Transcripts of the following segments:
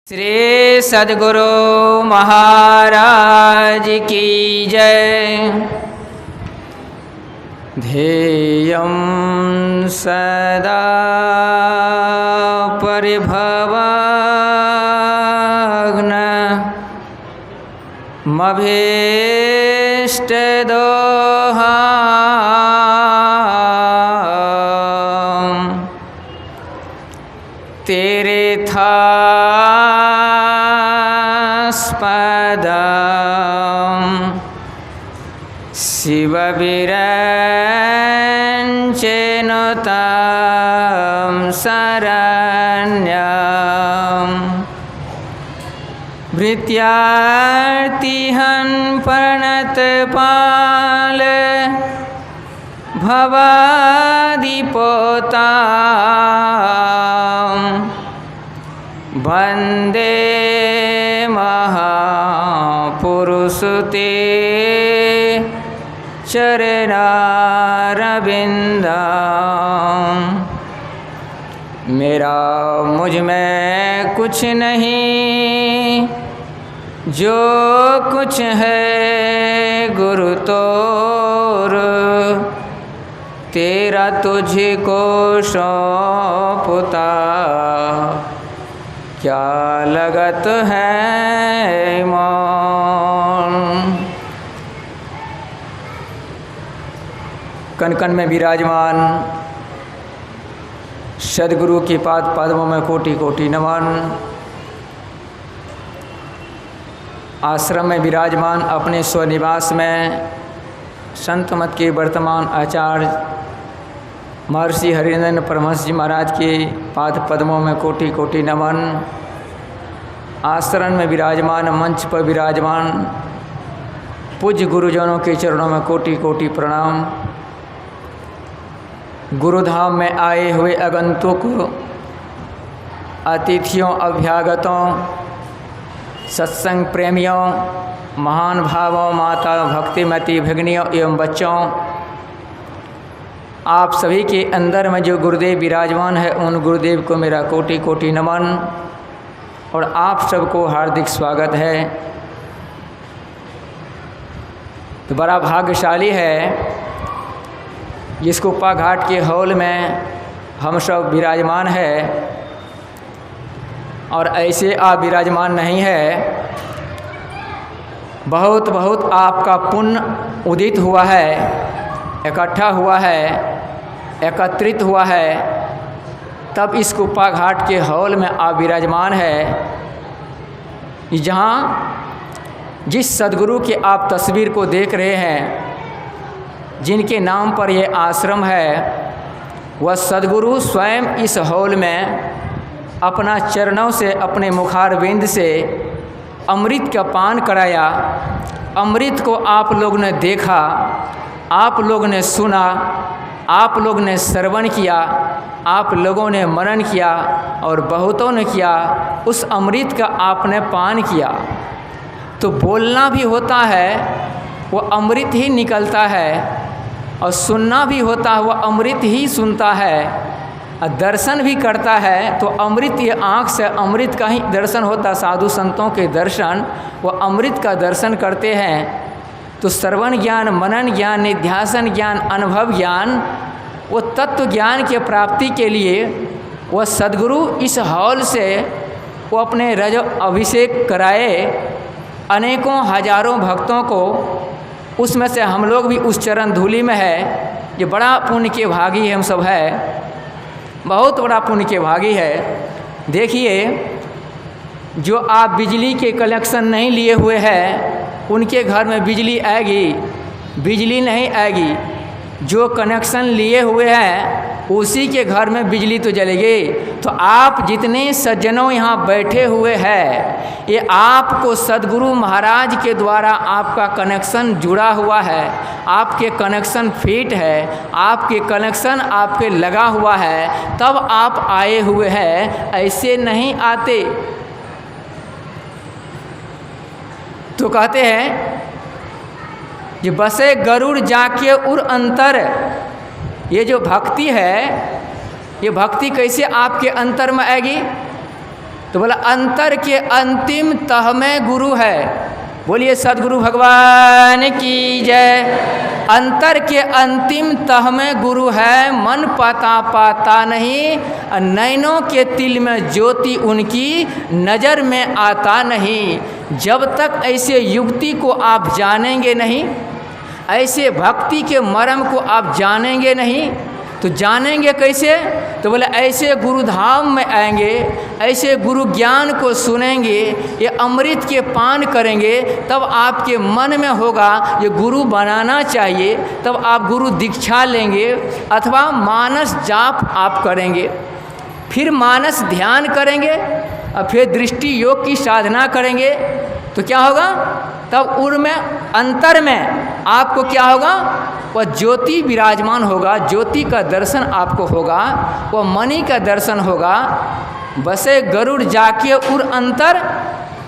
श्री सद्गुरु महाराज की जय। ध्येयं सदा परिभवग्न मभीष्टदोहम् तेरे थास्पदं शिवविरञ्चनुतं शरण्यं भृत्यार्तिहं प्रणतपाल भवादिपोतां वन्दे महापुरुषते चरणारविन्दम्। मेरा मुझ में कुछ नहीं, जो कुछ है गुरु तोर, तेरा तुझको सौंपता क्या लगत है मौन। कण कण में विराजमान सद्गुरु के पाद पद्मों में कोटि कोटि नमन। आश्रम में विराजमान अपने स्वनिवास में संत मत के वर्तमान आचार्य महर्षि हरिनंदन परमहंस जी महाराज के पाद पद्मों में कोटि कोटि नमन। आश्रम में विराजमान मंच पर विराजमान पूज्य गुरुजनों के चरणों में कोटि कोटि प्रणाम। गुरुधाम में आए हुए आगंतुक अतिथियों, अभ्यागतों, सत्संग प्रेमियों, महान भावों, माता भक्तिमती भगिनियों एवं बच्चों, आप सभी के अंदर में जो गुरुदेव विराजमान है उन गुरुदेव को मेरा कोटि कोटि नमन और आप सबको हार्दिक स्वागत है। तो बड़ा भाग्यशाली है जिस कुप्पा घाट के हॉल में हम सब विराजमान है और ऐसे आप विराजमान नहीं है। बहुत बहुत आपका पुण्य उदित हुआ है, इकट्ठा हुआ है, एकत्रित हुआ है, तब इस कुप्पा घाट के हॉल में आप विराजमान है, जहाँ जिस सद्गुरु के आप तस्वीर को देख रहे हैं, जिनके नाम पर यह आश्रम है, वह सद्गुरु स्वयं इस हॉल में अपना चरणों से, अपने मुखारविंद से अमृत का पान कराया। अमृत को आप लोग ने देखा, आप लोग ने सुना, आप लोग ने श्रवण किया, आप लोगों ने मनन किया और बहुतों ने किया। उस अमृत का आपने पान किया तो बोलना भी होता है, वो अमृत ही निकलता है, और सुनना भी होता है, वो अमृत ही सुनता है, और दर्शन भी करता है तो अमृत, ये आँख से अमृत का ही दर्शन होता। साधु संतों के दर्शन, वो अमृत का दर्शन करते हैं। तो श्रवण ज्ञान, मनन ज्ञान, निध्यासन ज्ञान, अनुभव ज्ञान, वो तत्व ज्ञान के प्राप्ति के लिए वह सद्गुरु इस हॉल से वो अपने रज अभिषेक कराए अनेकों हजारों भक्तों को। उसमें से हम लोग भी उस चरण धूलि में है। ये बड़ा पुण्य के भागी हम सब है, बहुत बड़ा पुण्य के भागी है। देखिए, जो आप बिजली के कनेक्शन नहीं लिए हुए हैं उनके घर में बिजली आएगी, बिजली नहीं आएगी। जो कनेक्शन लिए हुए हैं उसी के घर में बिजली तो जलेगी। तो आप जितने सज्जनों यहाँ बैठे हुए हैं, ये आपको सद्गुरु महाराज के द्वारा आपका कनेक्शन जुड़ा हुआ है, आपके कनेक्शन फिट है, आपके कनेक्शन आपके लगा हुआ है, तब आप आए हुए हैं, ऐसे नहीं आते। तो कहते हैं कि बसे गरुड़ जाके उर अंतर, ये जो भक्ति है, ये भक्ति कैसे आपके अंतर में आएगी? तो बोला अंतर के अंतिम तह में गुरु है। बोलिए सद्गुरु भगवान की जय। अंतर के अंतिम तह में गुरु है, मन पाता पाता नहीं, नैनों के तिल में ज्योति उनकी नज़र में आता नहीं। जब तक ऐसे युक्ति को आप जानेंगे नहीं, ऐसे भक्ति के मर्म को आप जानेंगे नहीं, तो जानेंगे कैसे? तो बोले ऐसे गुरुधाम में आएंगे, ऐसे गुरु ज्ञान को सुनेंगे, ये अमृत के पान करेंगे, तब आपके मन में होगा ये गुरु बनाना चाहिए, तब आप गुरु दीक्षा लेंगे अथवा मानस जाप आप करेंगे, फिर मानस ध्यान करेंगे और फिर दृष्टि योग की साधना करेंगे। तो क्या होगा? तब उनमें अंतर में आपको क्या होगा? वह ज्योति विराजमान होगा, ज्योति का दर्शन आपको होगा, वह मणि का दर्शन होगा। बसे गरुड़ जाके उर अंतर,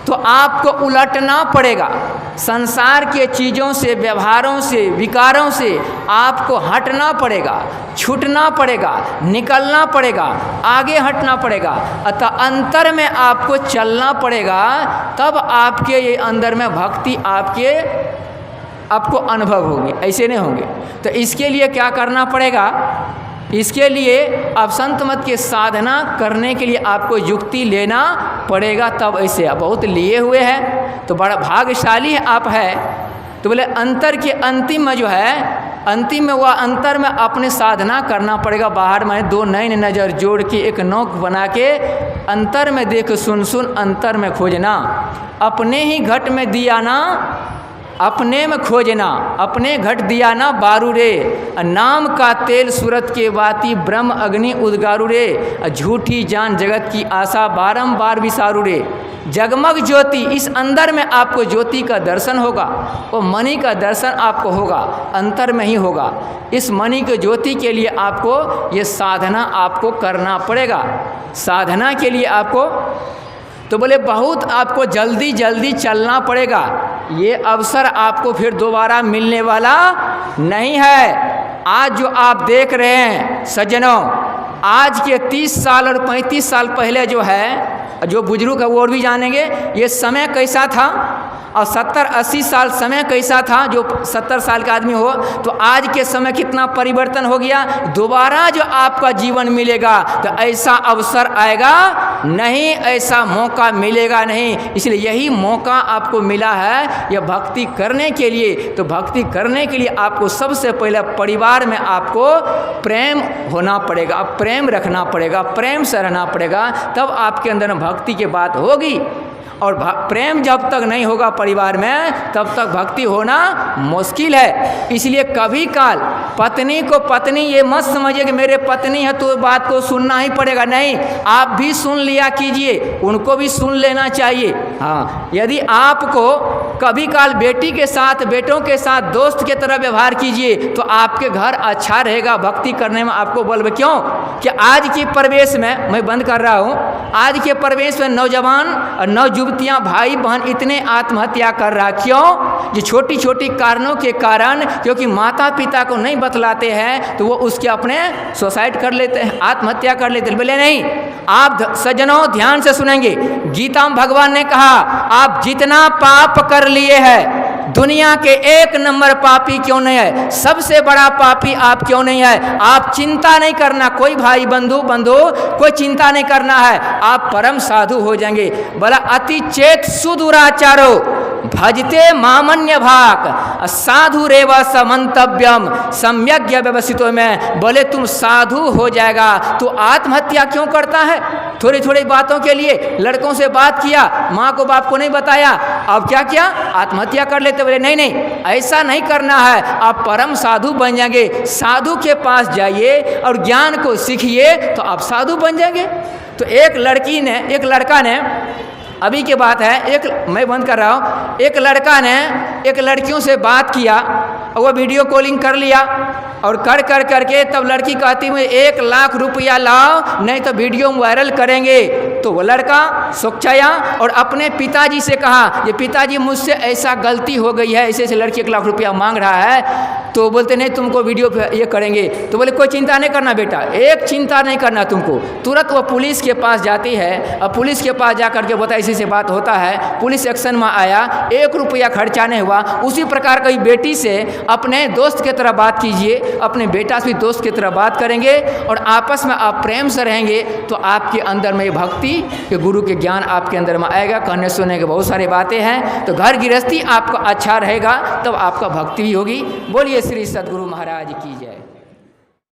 तो आपको उलटना पड़ेगा, संसार के चीज़ों से, व्यवहारों से, विकारों से आपको हटना पड़ेगा, छूटना पड़ेगा, निकलना पड़ेगा, आगे हटना पड़ेगा। अतः अंतर में आपको चलना पड़ेगा, तब आपके ये अंदर में भक्ति आपको अनुभव होगी, ऐसे नहीं होंगे। तो इसके लिए क्या करना पड़ेगा? इसके लिए आप संत मत के साधना करने के लिए आपको युक्ति लेना पड़ेगा, तब ऐसे बहुत लिए हुए हैं तो बड़ा भाग्यशाली आप है। तो बोले अंतर के अंतिम में जो है, अंतिम में वह अंतर में अपने साधना करना पड़ेगा। बाहर में दो नैन नज़र जोड़ के एक नोक बना के अंतर में देख सुन सुन अंतर में खोजना, अपने ही घट में दिया ना अपने में खोजना, अपने घट दिया ना बारू रे, नाम का तेल सूरत के बाती ब्रह्म अग्नि उद्गारू रे, झूठी जान जगत की आशा बारंबार विसारू रे। जगमग ज्योति, इस अंदर में आपको ज्योति का दर्शन होगा, वो मणि का दर्शन आपको होगा, अंतर में ही होगा। इस मणि के ज्योति के लिए आपको ये साधना आपको करना पड़ेगा। साधना के लिए आपको तो बोले बहुत आपको जल्दी जल्दी चलना पड़ेगा, ये अवसर आपको फिर दोबारा मिलने वाला नहीं है। आज जो आप देख रहे हैं सज्जनों, आज के 30 साल और 35 साल पहले जो है, जो बुजुर्ग है वो और भी जानेंगे ये समय कैसा था, और 70-80 साल समय कैसा था। जो 70 साल का आदमी हो तो आज के समय कितना परिवर्तन हो गया। दोबारा जो आपका जीवन मिलेगा तो ऐसा अवसर आएगा नहीं, ऐसा मौका मिलेगा नहीं। इसलिए यही मौका आपको मिला है यह भक्ति करने के लिए। तो भक्ति करने के लिए आपको सबसे पहले परिवार में आपको प्रेम होना पड़ेगा, प्रेम रखना पड़ेगा, प्रेम से रहना पड़ेगा, तब आपके अंदर भक्ति की बात होगी। और प्रेम जब तक नहीं होगा परिवार में तब तक भक्ति होना मुश्किल है। इसलिए कभी काल पत्नी को पत्नी ये मत समझिए कि मेरे पत्नी है तो बात को सुनना ही पड़ेगा, नहीं, आप भी सुन लिया कीजिए, उनको भी सुन लेना चाहिए। हाँ, यदि आपको कभी काल बेटी के साथ, बेटों के साथ दोस्त के तरह व्यवहार कीजिए तो आपके घर अच्छा रहेगा, भक्ति करने में आपको बल। क्यों कि आज की परिवेश में, मैं बंद कर रहा हूँ, आज के परिवेश में नौजवान और नवयुवतियाँ, भाई बहन इतने आत्महत्या कर रहा। क्यों? ये छोटी छोटी कारणों के कारण, क्योंकि माता पिता को नहीं बतलाते हैं तो वो उसके अपने सुसाइड कर लेते हैं, आत्महत्या कर लेते हैं। बोले नहीं, आप सज्जनों ध्यान से सुनेंगे, गीता में भगवान ने कहा आप जितना पाप कर लिए हैं, दुनिया के 1 नंबर पापी क्यों नहीं है, सबसे बड़ा पापी आप क्यों नहीं है, आप चिंता नहीं करना, कोई भाई बंधु कोई चिंता नहीं करना है, आप परम साधु हो जाएंगे। बोला अति चेत सुदुराचारो भजते मामन्य भाग साधु रेव समंतव्यम सम्यज्ञ व्यवस्थितों में। बोले तुम साधु हो जाएगा तो आत्महत्या क्यों करता है? थोड़ी थोड़ी बातों के लिए लड़कों से बात किया, माँ को बाप को नहीं बताया, अब क्या किया, आत्महत्या कर लेते। बोले नहीं नहीं, ऐसा नहीं करना है, आप परम साधु बन जाएंगे। साधु के पास जाइए और ज्ञान को सीखिए तो आप साधु बन जाएंगे। तो एक लड़का ने अभी की बात है, मैं बंद कर रहा हूँ, एक लड़का ने एक लड़कियों से बात किया और वह वीडियो कॉलिंग कर लिया, और कर करके तब लड़की कहती मैं 1 लाख रुपया लाओ नहीं तो वीडियो वायरल करेंगे। तो वो लड़का सोचाया और अपने पिताजी से कहा, ये पिताजी मुझसे ऐसा गलती हो गई है, ऐसे लड़की 1 लाख रुपया मांग रहा है, तो बोलते नहीं तुमको वीडियो ये करेंगे। तो बोले कोई चिंता नहीं करना बेटा, एक चिंता नहीं करना तुमको। तुरंत वो पुलिस के पास जाती है और पुलिस के पास जा करके बोलता इसी से बात होता है। पुलिस एक्शन में आया, 1 रुपया खर्चा नहीं हुआ। उसी प्रकार की बेटी से अपने दोस्त की तरह बात कीजिए, अपने बेटा से भी दोस्त की तरह बात करेंगे और आपस में आप प्रेम से रहेंगे तो आपके अंदर में भक्ति के गुरु के ज्ञान आपके अंदर में आएगा। कहने सुनने के बहुत सारी बातें हैं। तो घर गृहस्थी आपका अच्छा रहेगा तब आपका भक्ति भी होगी। बोलिए श्री सद्गुरु महाराज की जय।